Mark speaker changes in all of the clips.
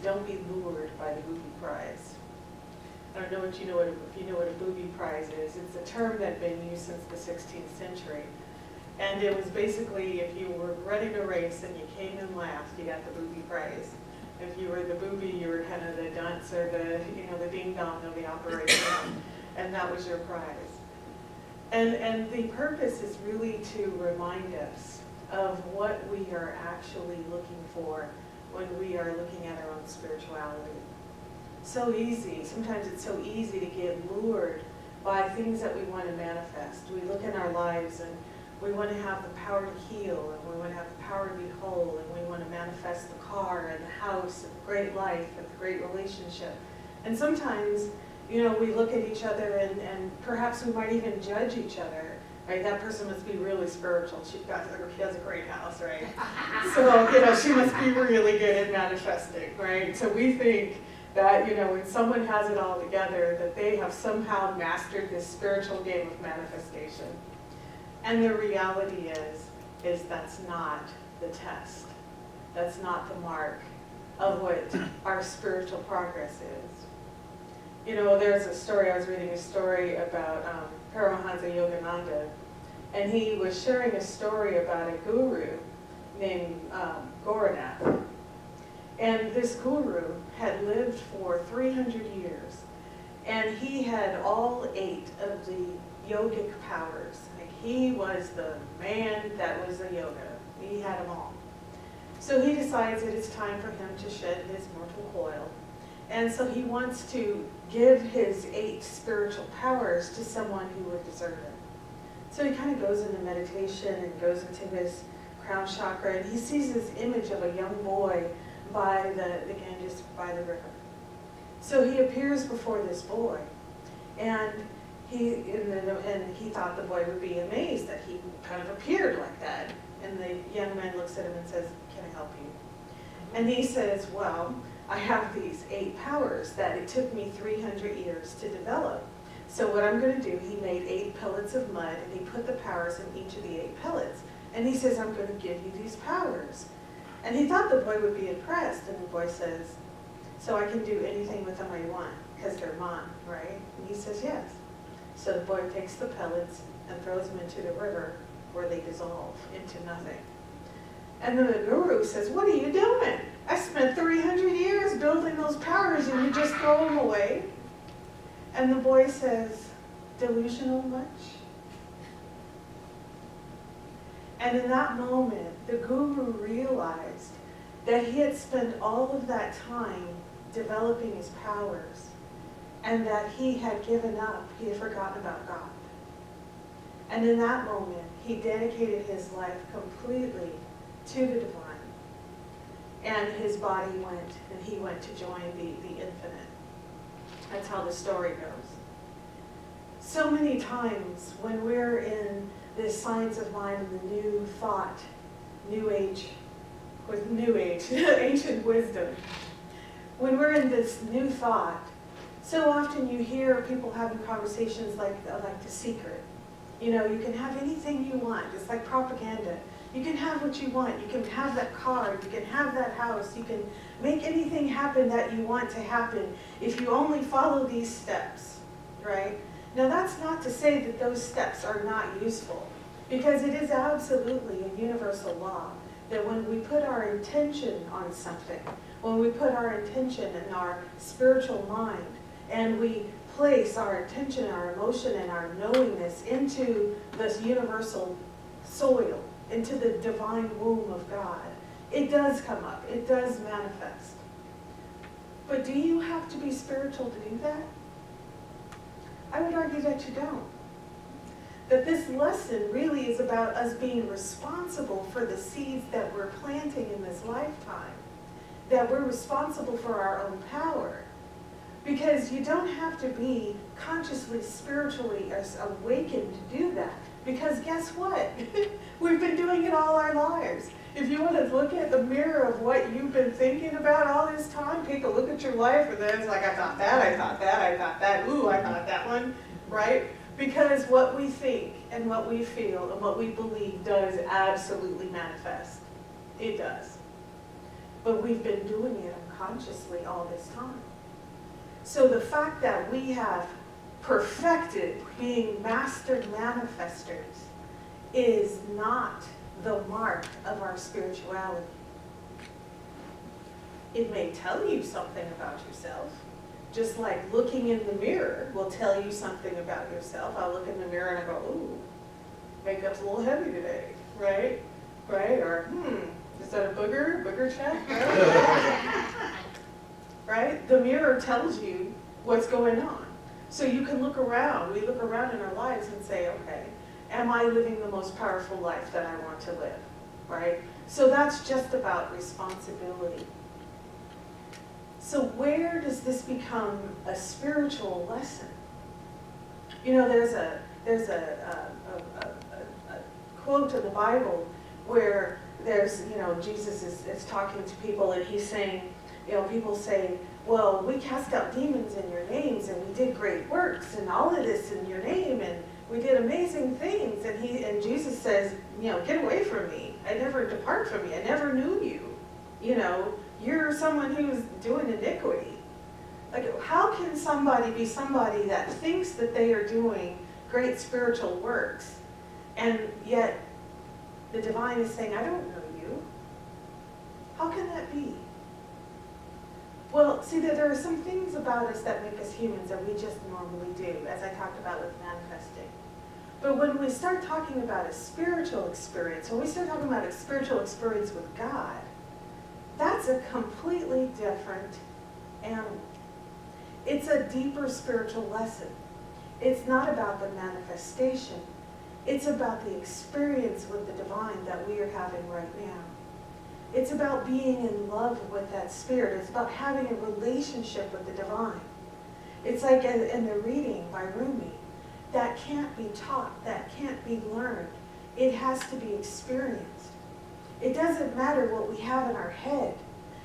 Speaker 1: don't be lured by the booby prize. I don't know if you know what a booby prize is. It's a term that had been used since the 16th century. And it was basically, if you were running a race and you came in last, you got the booby prize. If you were the booby, you were kind of the dunce or the, the ding-dong of the operation, and that was your prize. And the purpose is really to remind us of what we are actually looking for when we are looking at our own spirituality. So easy, sometimes it's so easy to get lured by things that we want to manifest. We look in our lives and we want to have the power to heal, and we want to have the power to be whole, and we want to manifest the car and the house and the great life and the great relationship. And sometimes, we look at each other and perhaps we might even judge each other, right? That person must be really spiritual. She has a great house, right? So, she must be really good at manifesting, right? So we think that, when someone has it all together, that they have somehow mastered this spiritual game of manifestation. And the reality is that's not the test. That's not the mark of what our spiritual progress is. There's a story, I was reading a story about Paramahansa Yogananda, and he was sharing a story about a guru named Gauranath. And this guru had lived for 300 years, and he had all 8 of the yogic powers. Like, he was the man that was a yoga. He had them all. So he decides that it's time for him to shed his mortal coil. And so he wants to give his 8 spiritual powers to someone who would deserve it. So he kind of goes into meditation and goes into his crown chakra, and he sees this image of a young boy by the Ganges, by the river. So he appears before this boy, and he thought the boy would be amazed that he kind of appeared like that. And the young man looks at him and says, "Can I help you?" And he says, "Well, I have these 8 powers that it took me 300 years to develop. So what I'm going to do," he made 8 pellets of mud, and he put the powers in each of the 8 pellets. And he says, "I'm going to give you these powers." And he thought the boy would be impressed, and the boy says, "So I can do anything with them I want, because they're mine, right?" And he says, "Yes." So the boy takes the pellets and throws them into the river, where they dissolve into nothing. And then the guru says, "What are you doing? I spent 300 years building those powers, and you just throw them away?" And the boy says, "Delusional much?" And in that moment, the guru realized that he had spent all of that time developing his powers, and that he had given up, he had forgotten about God. And in that moment, he dedicated his life completely to the divine. And his body went, and he went to join the infinite. That's how the story goes. So many times when we're in this science of mind and the new thought, new age, ancient wisdom, when we're in this new thought, so often you hear people having conversations like The Secret. You can have anything you want. It's like propaganda. You can have what you want. You can have that car. You can have that house. You can make anything happen that you want to happen if you only follow these steps, right? Now, that's not to say that those steps are not useful, because it is absolutely a universal law that when we put our intention on something, when we put our intention in our spiritual mind, and we place our attention, our emotion, and our knowingness into this universal soil, into the divine womb of God, it does come up, it does manifest. But do you have to be spiritual to do that? I would argue that you don't. That this lesson really is about us being responsible for the seeds that we're planting in this lifetime. That we're responsible for our own power. Because you don't have to be consciously, spiritually awakened to do that. Because guess what? We've been doing it all our lives. If you want to look at the mirror of what you've been thinking about all this time, take a look at your life, and then it's like, I thought that, I thought that, I thought that, ooh, I thought that one, right? Because what we think and what we feel and what we believe does absolutely manifest. It does. But we've been doing it subconsciously all this time. So the fact that we have perfected being master manifestors is not the mark of our spirituality. It may tell you something about yourself, just like looking in the mirror will tell you something about yourself. I look in the mirror and I go, ooh, makeup's a little heavy today, right? Right? Or, is that a booger? Booger check? Right? The mirror tells you what's going on. So you can look around. We look around in our lives and say, okay, am I living the most powerful life that I want to live? Right? So that's just about responsibility. So where does this become a spiritual lesson? You know, there's a quote in the Bible where there's, you know, Jesus is talking to people and he's saying, you know, people say, well, we cast out demons in your names and we did great works and all of this in your name and we did amazing things. And Jesus says, you know, get away from me. I never depart from you. I never knew you. You know, you're someone who's doing iniquity. Like, how can somebody be somebody that thinks that they are doing great spiritual works and yet the divine is saying, I don't know you? How can that be? Well, see, there are some things about us that make us humans that we just normally do, as I talked about with manifesting. But when we start talking about a spiritual experience, when we start talking about a spiritual experience with God, that's a completely different animal. It's a deeper spiritual lesson. It's not about the manifestation. It's about the experience with the divine that we are having right now. It's about being in love with that spirit. It's about having a relationship with the divine. It's like in the reading by Rumi, that can't be taught, that can't be learned. It has to be experienced. It doesn't matter what we have in our head.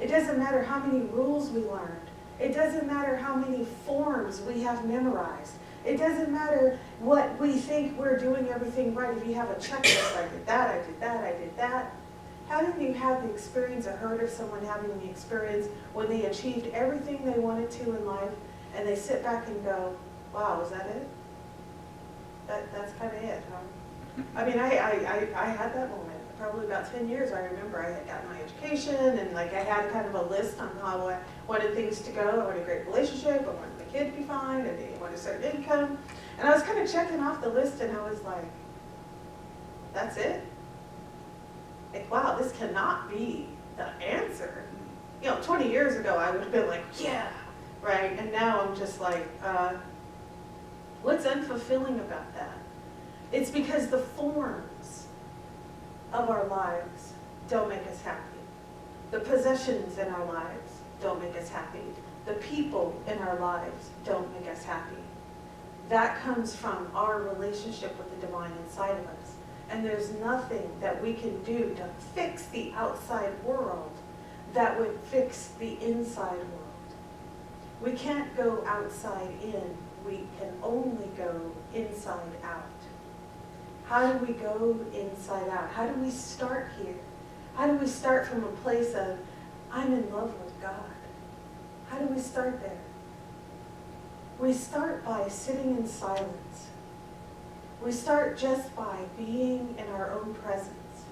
Speaker 1: It doesn't matter how many rules we learned. It doesn't matter how many forms we have memorized. It doesn't matter what we think we're doing everything right. If you have a checklist, I did that, I did that, I did that. Haven't you had the experience or heard of someone having the experience when they achieved everything they wanted to in life and they sit back and go, wow, is that it? That's kind of it, huh? I mean, I had that moment. Probably about 10 years, I remember I had gotten my education and like I had kind of a list on how I wanted things to go. I wanted a great relationship, I wanted my kid to be fine, and I wanted a certain income. And I was kind of checking off the list and I was like, that's it? Like, wow, this cannot be the answer. You know, 20 years ago, I would have been like, yeah, right? And now I'm just like, what's unfulfilling about that? It's because the forms of our lives don't make us happy. The possessions in our lives don't make us happy. The people in our lives don't make us happy. That comes from our relationship with the divine inside of us. And there's nothing that we can do to fix the outside world that would fix the inside world. We can't go outside in. We can only go inside out. How do we go inside out? How do we start here? How do we start from a place of, I'm in love with God? How do we start there? We start by sitting in silence. We start just by being in our own presence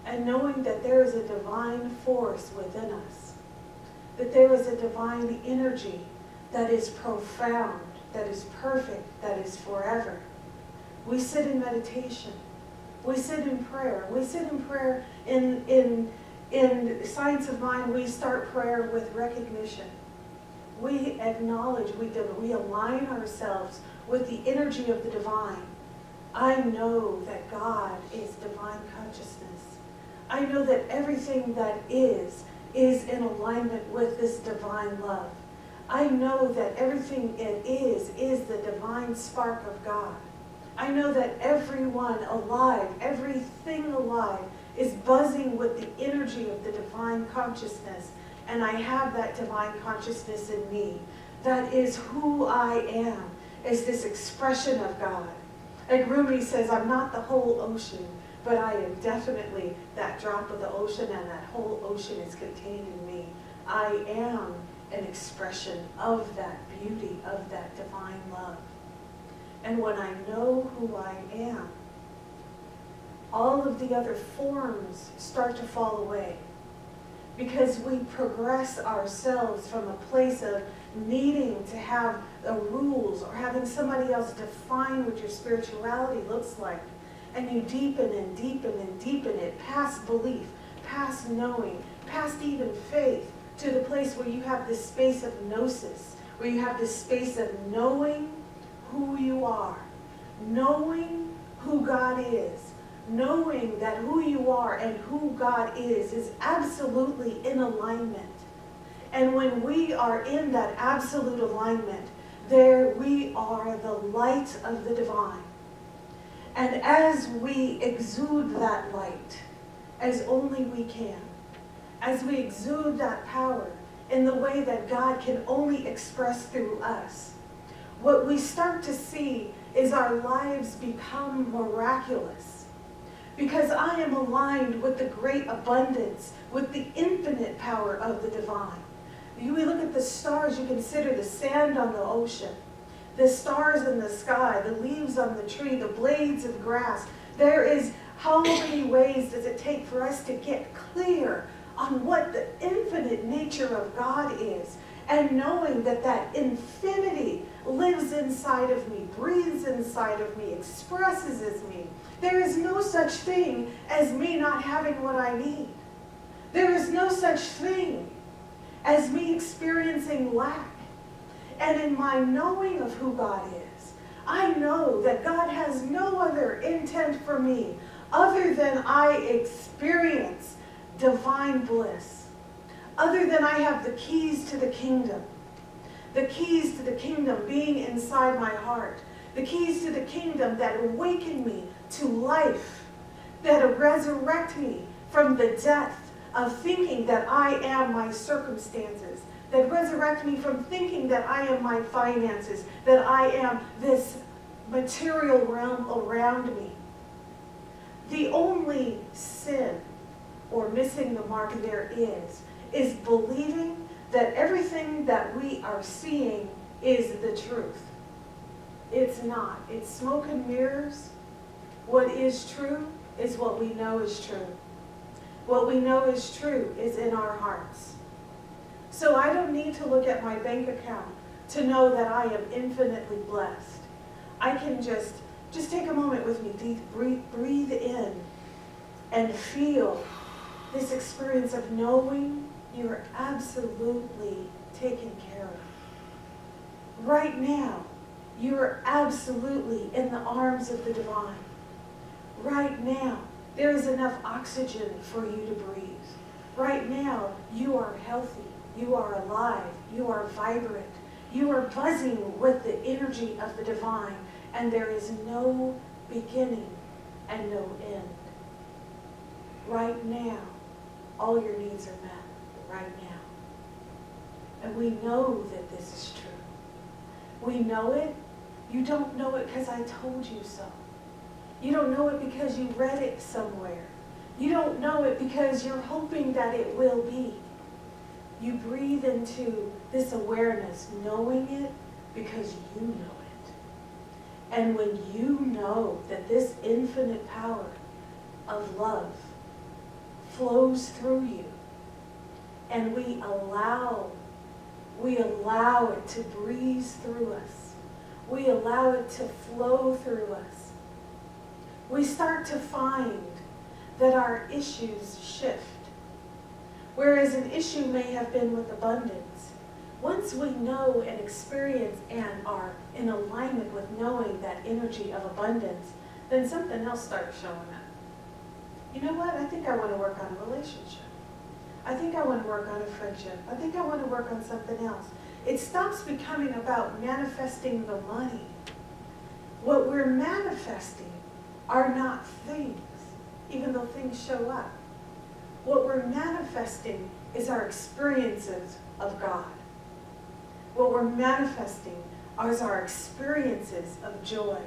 Speaker 1: and knowing that there is a divine force within us, that there is a divine energy that is profound, that is perfect, that is forever. We sit in meditation. We sit in prayer. We sit in prayer in Science of Mind. We start prayer with recognition. We acknowledge, we align ourselves with the energy of the divine. I know that God is divine consciousness. I know that everything that is in alignment with this divine love. I know that everything it is the divine spark of God. I know that everyone alive, everything alive, is buzzing with the energy of the divine consciousness, and I have that divine consciousness in me. That is who I am, is this expression of God. Like Rumi says, I'm not the whole ocean, but I am definitely that drop of the ocean, and that whole ocean is contained in me. I am an expression of that beauty, of that divine love. And when I know who I am, all of the other forms start to fall away, because we progress ourselves from a place of needing to have the rules or having somebody else define what your spirituality looks like. And you deepen and deepen and deepen it past belief, past knowing, past even faith, to the place where you have this space of gnosis, where you have this space of knowing who you are, knowing who God is, knowing that who you are and who God is absolutely in alignment. And when we are in that absolute alignment, there we are the light of the divine. And as we exude that light, as only we can, as we exude that power in the way that God can only express through us, what we start to see is our lives become miraculous. Because I am aligned with the great abundance, with the infinite power of the divine. You look at the stars, you consider the sand on the ocean, the stars in the sky, the leaves on the tree, the blades of grass. There is, how many ways does it take for us to get clear on what the infinite nature of God is, and knowing that that infinity lives inside of me, breathes inside of me, expresses as me. There is no such thing as me not having what I need. There is no such thing as me experiencing lack. And in my knowing of who God is, I know that God has no other intent for me other than I experience divine bliss, other than I have the keys to the kingdom. The keys to the kingdom being inside my heart. The keys to the kingdom that awaken me to life, that resurrect me from the death of thinking that I am my circumstances, that resurrect me from thinking that I am my finances, that I am this material realm around me. The only sin or missing the mark there is believing that everything that we are seeing is the truth. It's not. It's smoke and mirrors. What is true is what we know is true. What we know is true is in our hearts. So I don't need to look at my bank account to know that I am infinitely blessed. I can just take a moment with me, breathe in and feel this experience of knowing you're absolutely taken care of. Right now, you are absolutely in the arms of the divine. Right now, there is enough oxygen for you to breathe. Right now, you are healthy. You are alive. You are vibrant. You are buzzing with the energy of the divine. And there is no beginning and no end. Right now, all your needs are met. Right now. And we know that this is true. We know it. You don't know it because I told you so. You don't know it because you read it somewhere. You don't know it because you're hoping that it will be. You breathe into this awareness, knowing it because you know it. And when you know that this infinite power of love flows through you, and we allow it to breeze through us. We allow it to flow through us. We start to find that our issues shift. Whereas an issue may have been with abundance, once we know and experience and are in alignment with knowing that energy of abundance, then something else starts showing up. You know what? I think I want to work on a relationship. I think I want to work on a friendship. I think I want to work on something else. It stops becoming about manifesting the money. What we're manifesting are not things, even though things show up. What we're manifesting is our experiences of God. What we're manifesting is our experiences of joy.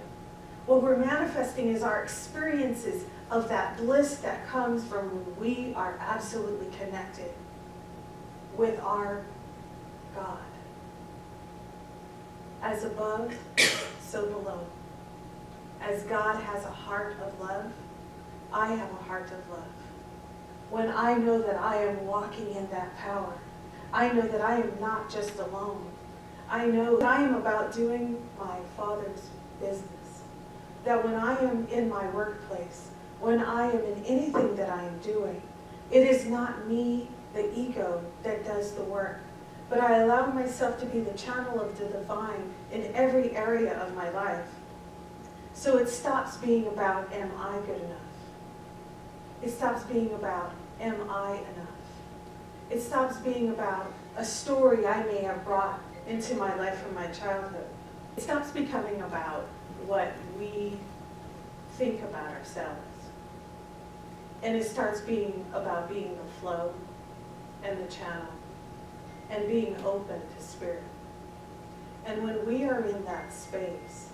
Speaker 1: What we're manifesting is our experiences of that bliss that comes from when we are absolutely connected with our God. As above, so below. As God has a heart of love, I have a heart of love. When I know that I am walking in that power, I know that I am not just alone. I know that I am about doing my Father's business. That when I am in my workplace, when I am in anything that I am doing, it is not me, the ego, that does the work, but I allow myself to be the channel of the divine in every area of my life. So it stops being about, am I good enough? It stops being about, am I enough? It stops being about a story I may have brought into my life from my childhood. It stops becoming about what we think about ourselves. And it starts being about being the flow and the channel and being open to spirit. And when we are in that space,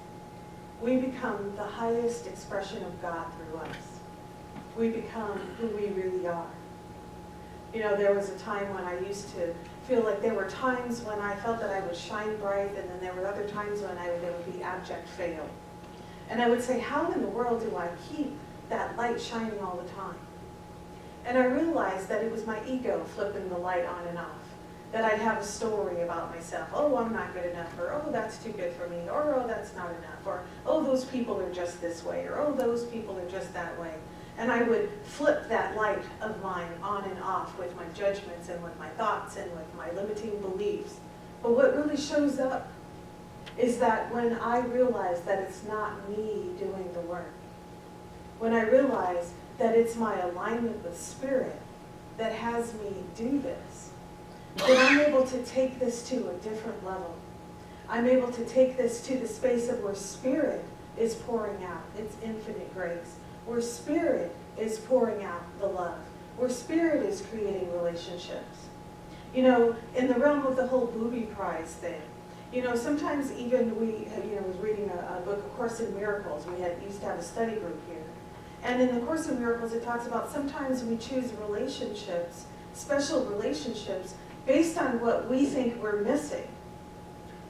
Speaker 1: we become the highest expression of God through us. We become who we really are. You know, there was a time when I used to feel like there were times when I felt that I would shine bright, and then there were other times when there would be abject fail. And I would say, how in the world do I keep that light shining all the time? And I realized that it was my ego flipping the light on and off. That I'd have a story about myself. Oh, I'm not good enough, or oh, that's too good for me, or oh, that's not enough, or oh, those people are just this way, or oh, those people are just that way. And I would flip that light of mine on and off with my judgments and with my thoughts and with my limiting beliefs. But what really shows up is that when I realize that it's not me doing the work, when I realize that it's my alignment with spirit that has me do this, then I'm able to take this to a different level. I'm able to take this to the space of where spirit is pouring out its infinite grace, where spirit is pouring out the love, where spirit is creating relationships. You know, in the realm of the whole Booby Prize thing, you know, sometimes even we, you know, was reading a book, A Course in Miracles. We used to have a study group here. And in the Course in Miracles, it talks about sometimes we choose relationships, special relationships, based on what we think we're missing.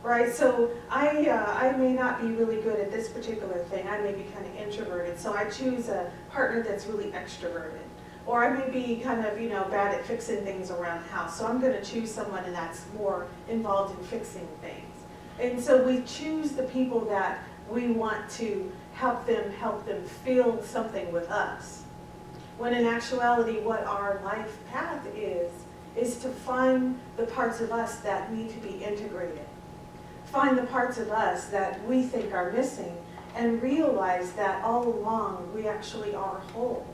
Speaker 1: Right, so I may not be really good at this particular thing. I may be kind of introverted, so I choose a partner that's really extroverted. Or I may be kind of, you know, bad at fixing things around the house, so I'm going to choose someone that's more involved in fixing things. And so we choose the people that we want to help them feel something with us. When in actuality, what our life path is to find the parts of us that need to be integrated. Find the parts of us that we think are missing and realize that all along we actually are whole.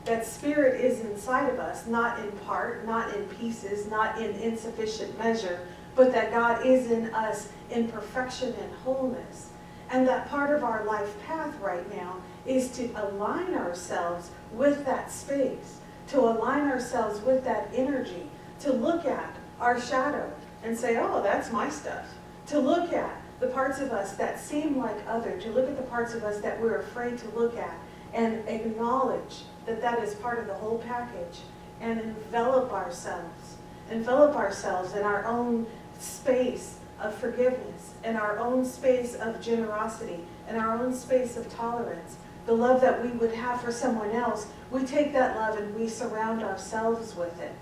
Speaker 1: That spirit is inside of us, not in part, not in pieces, not in insufficient measure, but that God is in us in perfection and wholeness. And that part of our life path right now is to align ourselves with that space, to align ourselves with that energy, to look at our shadow and say, oh, that's my stuff. To look at the parts of us that seem like other, to look at the parts of us that we're afraid to look at, and acknowledge that that is part of the whole package, and envelop ourselves in our own space of forgiveness, in our own space of generosity, in our own space of tolerance, the love that we would have for someone else. We take that love and we surround ourselves with it.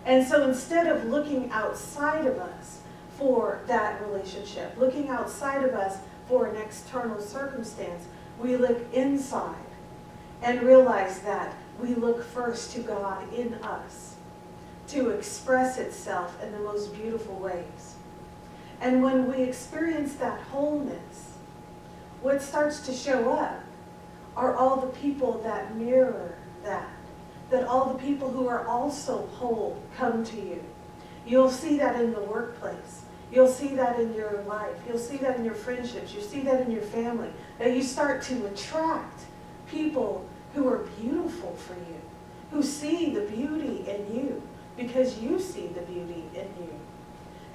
Speaker 1: And so instead of looking outside of us for that relationship, looking outside of us for an external circumstance, we look inside and realize that we look first to God in us to express itself in the most beautiful ways. And when we experience that wholeness, what starts to show up are all the people that mirror that all the people who are also whole come to you. You'll see that in the workplace. You'll see that in your life. You'll see that in your friendships. You'll see that in your family. That you start to attract people who are beautiful for you, who see the beauty in you because you see the beauty in you.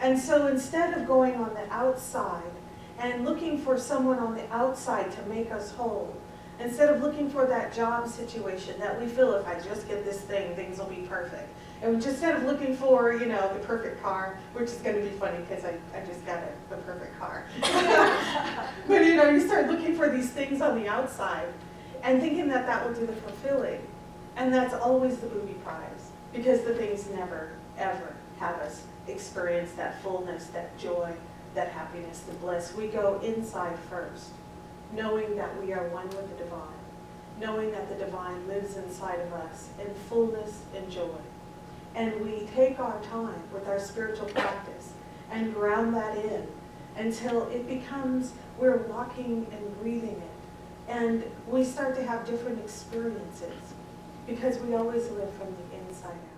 Speaker 1: And so instead of going on the outside and looking for someone on the outside to make us whole, Instead of looking for that job situation that we feel if I just get this thing, things will be perfect. And just instead of looking for, you know, the perfect car, which is going to be funny because I just got the perfect car. But you know, you start looking for these things on the outside and thinking that that will do the fulfilling. And that's always the booby prize, because the things never, ever have us experience that fullness, that joy, that happiness, the bliss. We go inside first, knowing that we are one with the divine, knowing that the divine lives inside of us in fullness and joy. And we take our time with our spiritual practice and ground that in until it becomes, we're walking and breathing it. And we start to have different experiences because we always live from the inside out.